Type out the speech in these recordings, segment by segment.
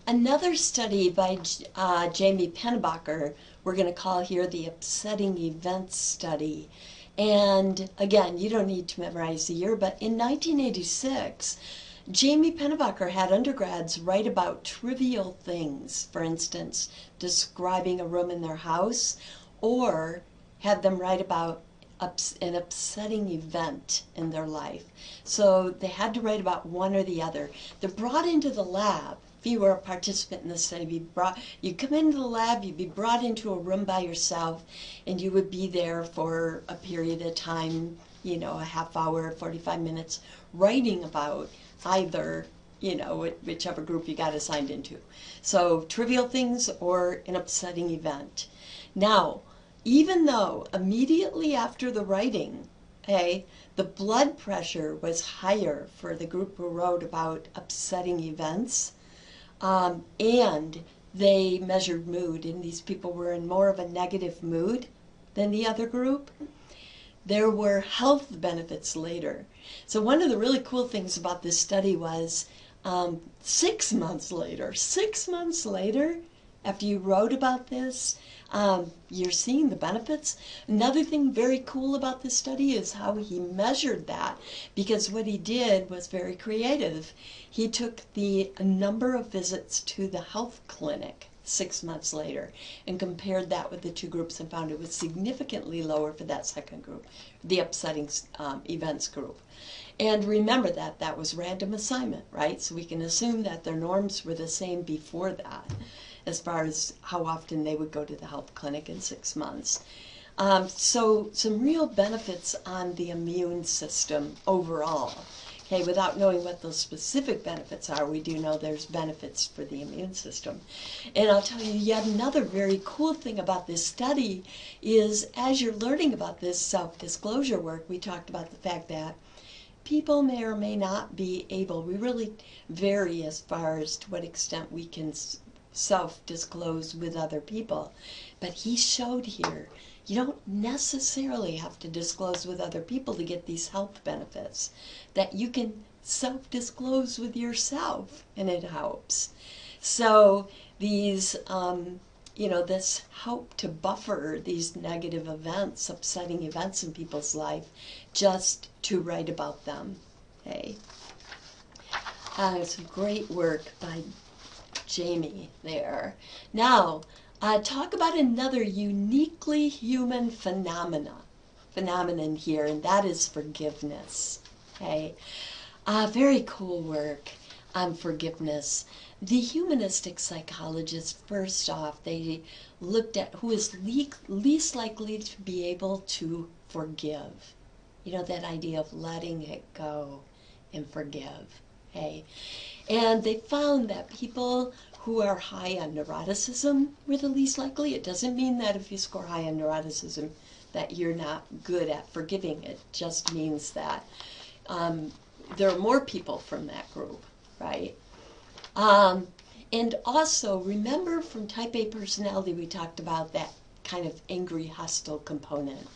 Another study by Jamie Pennebaker, we're going to call here the Upsetting Events Study. And again, you don't need to memorize the year, but in 1986, Jamie Pennebaker had undergrads write about trivial things, for instance, describing a room in their house, or had them write about an upsetting event in their life. So they had to write about one or the other. They're brought into the lab. If you were a participant in this study, you'd come into the lab, you'd be brought into a room by yourself, and you would be there for a period of time, you know, a half hour, 45 minutes, writing about either, you know, whichever group you got assigned into. So trivial things or an upsetting event. Now, even though immediately after the writing, okay, the blood pressure was higher for the group who wrote about upsetting events, and they measured mood, and these people were in more of a negative mood than the other group, there were health benefits later. So one of the really cool things about this study was 6 months later, after you wrote about this, you're seeing the benefits. Another thing very cool about this study is how he measured that, because what he did was very creative. He took the number of visits to the health clinic 6 months later and compared that with the two groups and found it was significantly lower for that second group, the upsetting events group. And remember that that was random assignment, right? So we can assume that their norms were the same before that, as far as how often they would go to the health clinic in 6 months. So some real benefits on the immune system overall. Okay, without knowing what those specific benefits are, we do know there's benefits for the immune system. And I'll tell you yet another very cool thing about this study is as you're learning about this self-disclosure work, we talked about the fact that people may or may not be able, we really vary as far as to what extent we can self-disclose with other people. But he showed here, you don't necessarily have to disclose with other people to get these health benefits, that you can self-disclose with yourself, and it helps. So these, you know, this help to buffer these negative events, upsetting events in people's life, just to write about them. Okay, it's great work by Jamie there. Now, talk about another uniquely human phenomenon here, and that is forgiveness. Okay, very cool work on forgiveness. The humanistic psychologists, first off, they looked at who is least likely to be able to forgive. You know, that idea of letting it go and forgive. Okay, and they found that people who are high on neuroticism were the least likely. It doesn't mean that if you score high on neuroticism that you're not good at forgiving. It just means that there are more people from that group, right? And also, remember from type A personality, we talked about that kind of angry, hostile component,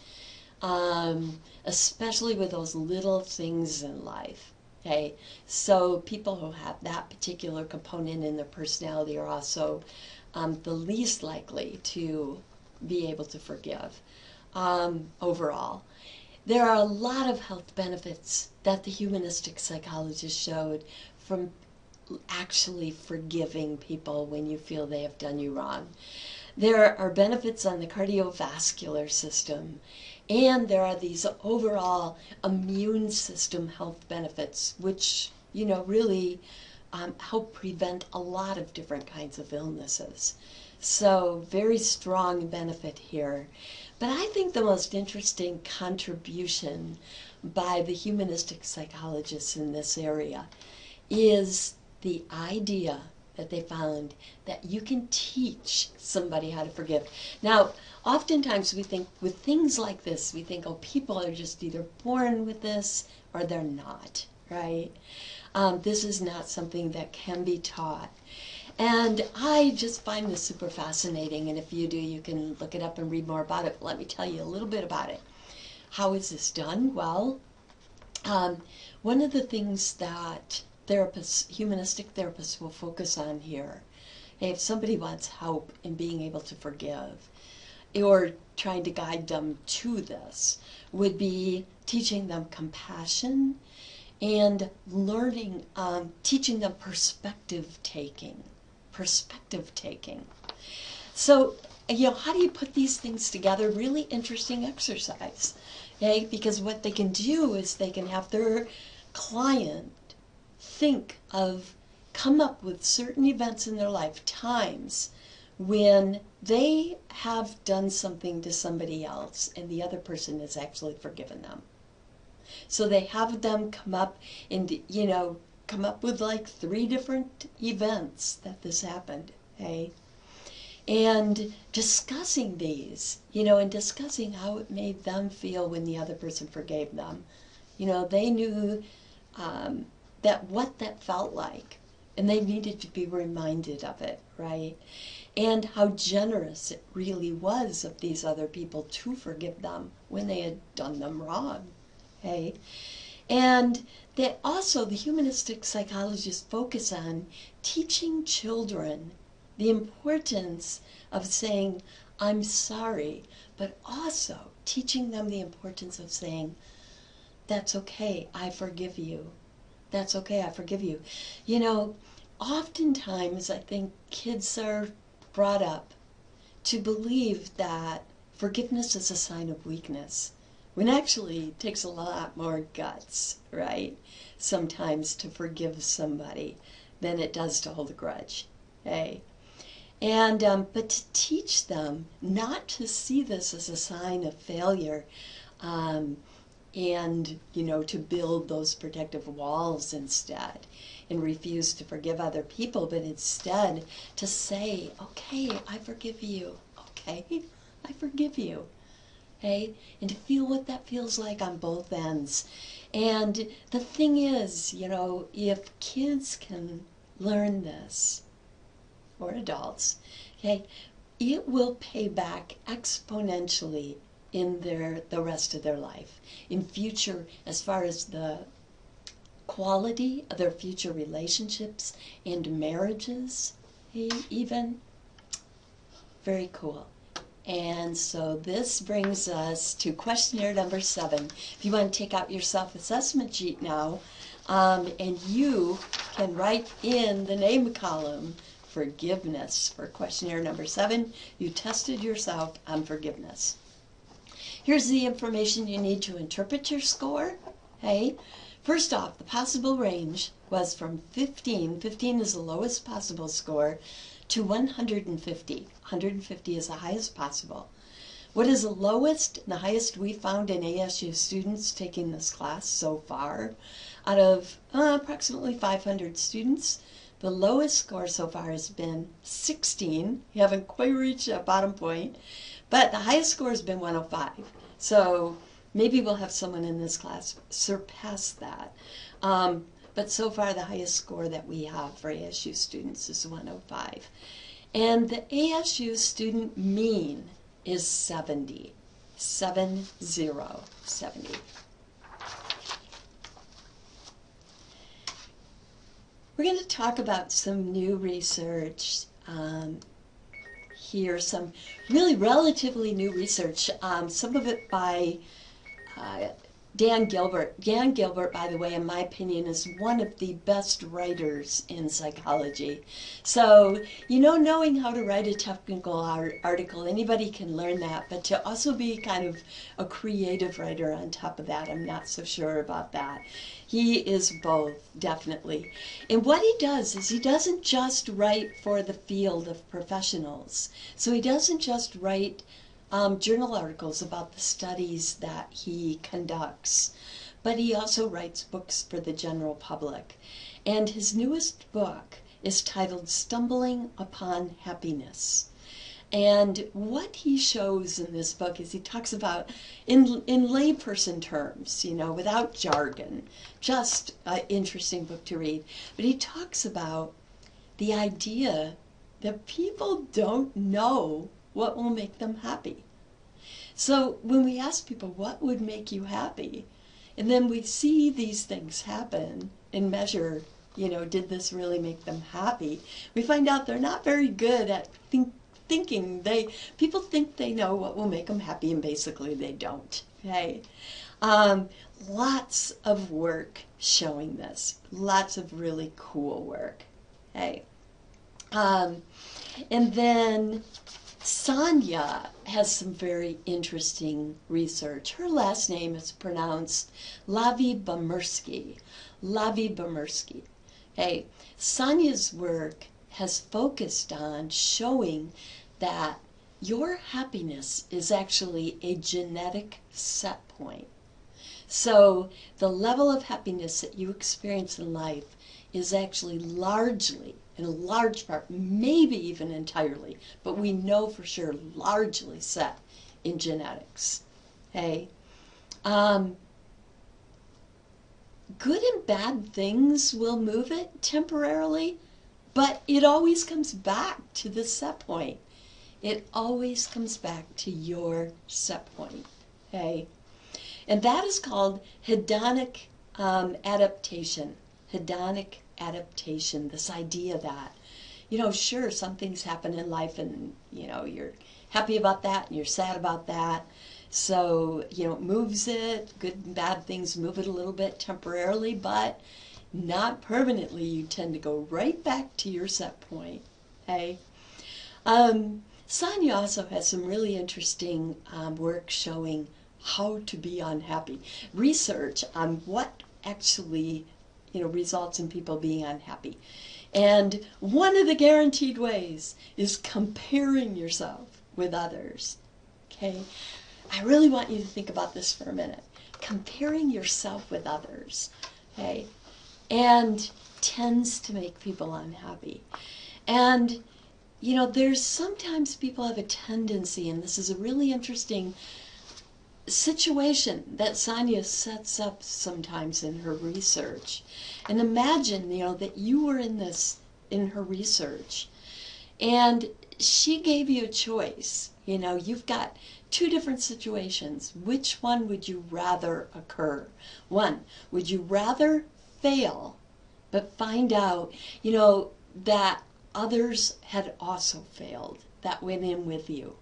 especially with those little things in life. Okay, so people who have that particular component in their personality are also the least likely to be able to forgive overall. There are a lot of health benefits that the humanistic psychologists showed from actually forgiving people when you feel they have done you wrong. There are benefits on the cardiovascular system, and there are these overall immune system health benefits, which, you know, really help prevent a lot of different kinds of illnesses. So very strong benefit here. But I think the most interesting contribution by the humanistic psychologists in this area is the idea that they found that you can teach somebody how to forgive. Now, oftentimes we think with things like this, we think, oh, people are just either born with this or they're not, right? This is not something that can be taught. And I just find this super fascinating, and if you do, you can look it up and read more about it. But let me tell you a little bit about it. How is this done? Well, one of the things that therapists, humanistic therapists will focus on here. Hey, if somebody wants help in being able to forgive, or trying to guide them to this, would be teaching them compassion and learning, teaching them perspective taking. Perspective taking. So, how do you put these things together? Really interesting exercise. Okay? Because what they can do is they can have their client come up with certain events in their life, times when they have done something to somebody else and the other person has actually forgiven them. So they have them come up with like 3 different events that this happened, okay? And discussing these, and discussing how it made them feel when the other person forgave them. They knew what that felt like, and they needed to be reminded of it, right? And how generous it really was of these other people to forgive them when they had done them wrong, okay? And that also the humanistic psychologists focus on teaching children the importance of saying, I'm sorry, but also teaching them the importance of saying, that's okay, I forgive you. That's okay, I forgive you. Oftentimes I think kids are brought up to believe that forgiveness is a sign of weakness, when actually it takes a lot more guts, right? Sometimes to forgive somebody than it does to hold a grudge, okay? And but to teach them not to see this as a sign of failure, and to build those protective walls instead, and refuse to forgive other people, but instead to say, okay, I forgive you. Okay, I forgive you. Okay, and to feel what that feels like on both ends. And the thing is, if kids can learn this, or adults, okay, it will pay back exponentially in the rest of their life, in future, as far as the quality of their future relationships and marriages, even. Very cool. And so this brings us to questionnaire number 7. If you want to take out your self-assessment sheet now, and you can write in the name column forgiveness for questionnaire number 7. You tested yourself on forgiveness. Here's the information you need to interpret your score. Okay. First off, the possible range was from 15 is the lowest possible score, to 150. 150 is the highest possible. What is the lowest and the highest we found in ASU students taking this class so far? Out of approximately 500 students, the lowest score so far has been 16. You haven't quite reached that bottom point, but the highest score has been 105. So maybe we'll have someone in this class surpass that. But so far the highest score that we have for ASU students is 105. And the ASU student mean is 70. 70. We're going to talk about some new research here, some really relatively new research, some of it by Dan Gilbert. Dan Gilbert, by the way, in my opinion, is one of the best writers in psychology. So, knowing how to write a technical article, anybody can learn that, but to also be kind of a creative writer on top of that, I'm not so sure about that. He is both, definitely. And what he does is he doesn't just write for the field of professionals. So he doesn't just write journal articles about the studies that he conducts, but he also writes books for the general public. And his newest book is titled Stumbling Upon Happiness. And what he shows in this book is he talks about, in layperson terms, without jargon, just an interesting book to read, but he talks about the idea that people don't know what will make them happy. So when we ask people, what would make you happy? And then we see these things happen and measure did this really make them happy? We find out they're not very good at thinking. People think they know what will make them happy, and basically they don't. Okay, lots of work showing this. Lots of really cool work. Okay, and then Sonia has some very interesting research. Her last name is pronounced Lavie-Bomersky. Lavie-Bomersky. Okay, Sonia's work has focused on showing that your happiness is actually a genetic set point. So the level of happiness that you experience in life is actually largely, in a large part, maybe even entirely, but we know for sure largely set in genetics. Okay? Good and bad things will move it temporarily, but it always comes back to the set point. It always comes back to your set point. Okay? And that is called hedonic adaptation. Hedonic adaptation, this idea that, sure, some things happen in life and, you're happy about that and you're sad about that. So, it moves it. Good and bad things move it a little bit temporarily, but not permanently. You tend to go right back to your set point. Okay? Sonia also has some really interesting work showing how to be unhappy. Research on what actually results in people being unhappy. And one of the guaranteed ways is comparing yourself with others. Okay? I really want you to think about this for a minute. Comparing yourself with others. Okay? And tends to make people unhappy. And, there's sometimes people have a tendency, and this is a really interesting situation that Sonia sets up sometimes in her research. And imagine, that you were in her research, and she gave you a choice. You've got two different situations. Which one would you rather occur? One, would you rather fail, but find out, that others had also failed, that went in with you?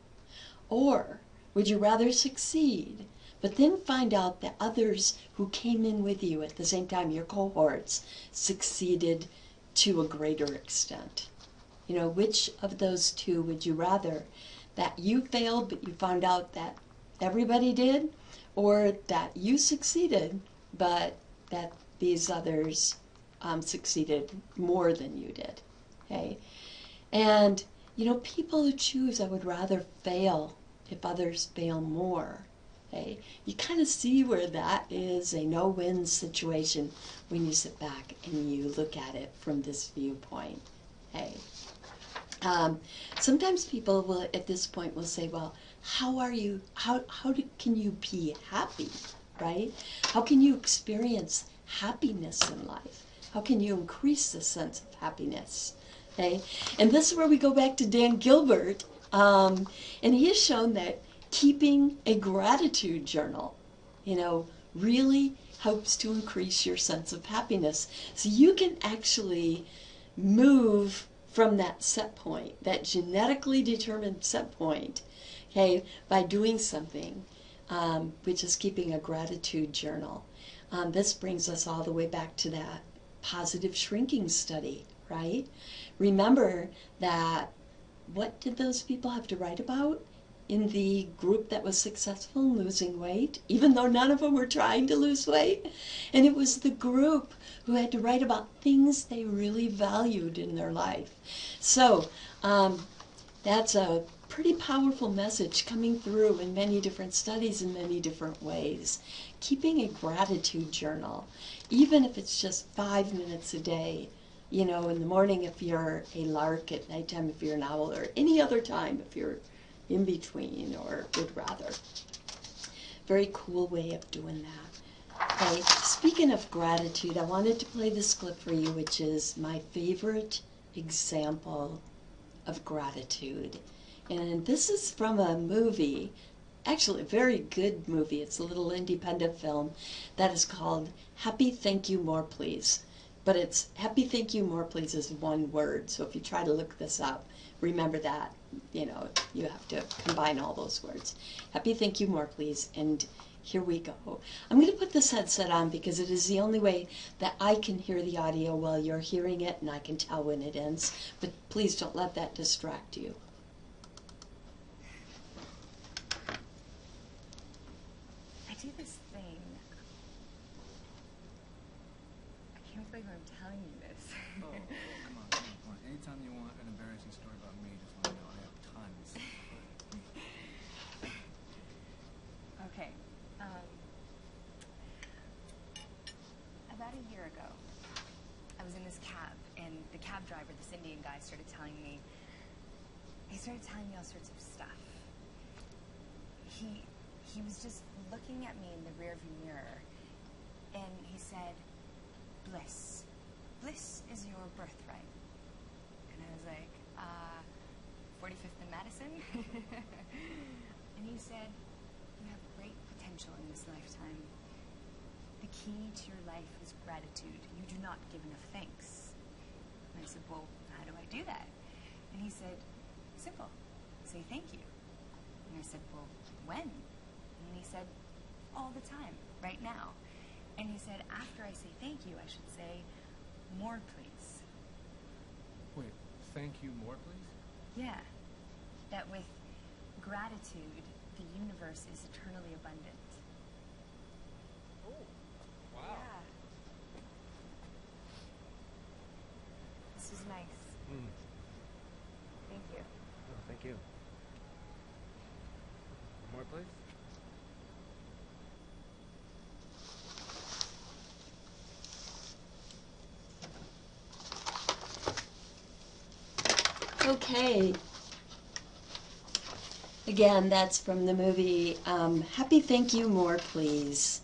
Or would you rather succeed, but then find out that others who came in with you at the same time, your cohorts, succeeded to a greater extent? Which of those two would you rather? That you failed, but you found out that everybody did? Or that you succeeded, but that these others succeeded more than you did? Okay? And, people who choose, I would rather fail if others fail more. Okay? You kind of see where that is a no-win situation when you sit back and you look at it from this viewpoint. Okay? Sometimes people will, at this point, will say, well, can you be happy, right? How can you experience happiness in life? How can you increase the sense of happiness? Okay? And this is where we go back to Dan Gilbert, and he has shown that keeping a gratitude journal, really helps to increase your sense of happiness. So you can actually move from that set point, that genetically determined set point, okay, by doing something, which is keeping a gratitude journal. This brings us all the way back to that positive shrinking study, right? Remember that, what did those people have to write about in the group that was successful in losing weight, even though none of them were trying to lose weight? And it was the group who had to write about things they really valued in their life. So that's a pretty powerful message coming through in many different studies in many different ways. Keeping a gratitude journal, even if it's just 5 minutes a day, in the morning if you're a lark, at nighttime if you're an owl, or any other time if you're in between or would rather. Very cool way of doing that. Okay, speaking of gratitude, I wanted to play this clip for you, which is my favorite example of gratitude. And this is from a movie, actually a very good movie. It's a little independent film that is called Happy Thank You More Please. But it's happy thank you more please is one word. So if you try to look this up, remember that, you know, you have to combine all those words. Happy thank you more please, and here we go. I'm going to put this headset on because it is the only way that I can hear the audio while you're hearing it, and I can tell when it ends. But please don't let that distract you. I do this thing. I can't believe I'm telling you this. Oh, come on, come on. Anytime you want an embarrassing story about me, just let me know. I have tons. Okay. About a year ago, I was in this cab, and the cab driver, this Indian guy, started telling me all sorts of stuff. He was just looking at me in the rearview mirror, and he said, bliss. Bliss is your birthright. And I was like, 45th and Madison? And he said, you have great potential in this lifetime. The key to your life is gratitude. You do not give enough thanks. And I said, well, how do I do that? And he said, simple. Say thank you. And I said, well, when? And he said, all the time, right now. And he said, after I say thank you, I should say, more please. Wait, thank you more, please? Yeah. That with gratitude, the universe is eternally abundant. Oh, wow. Yeah. This was nice. Mm. Thank you. Oh, thank you. More, please? Okay. Again, that's from the movie Happy Thank You More Please.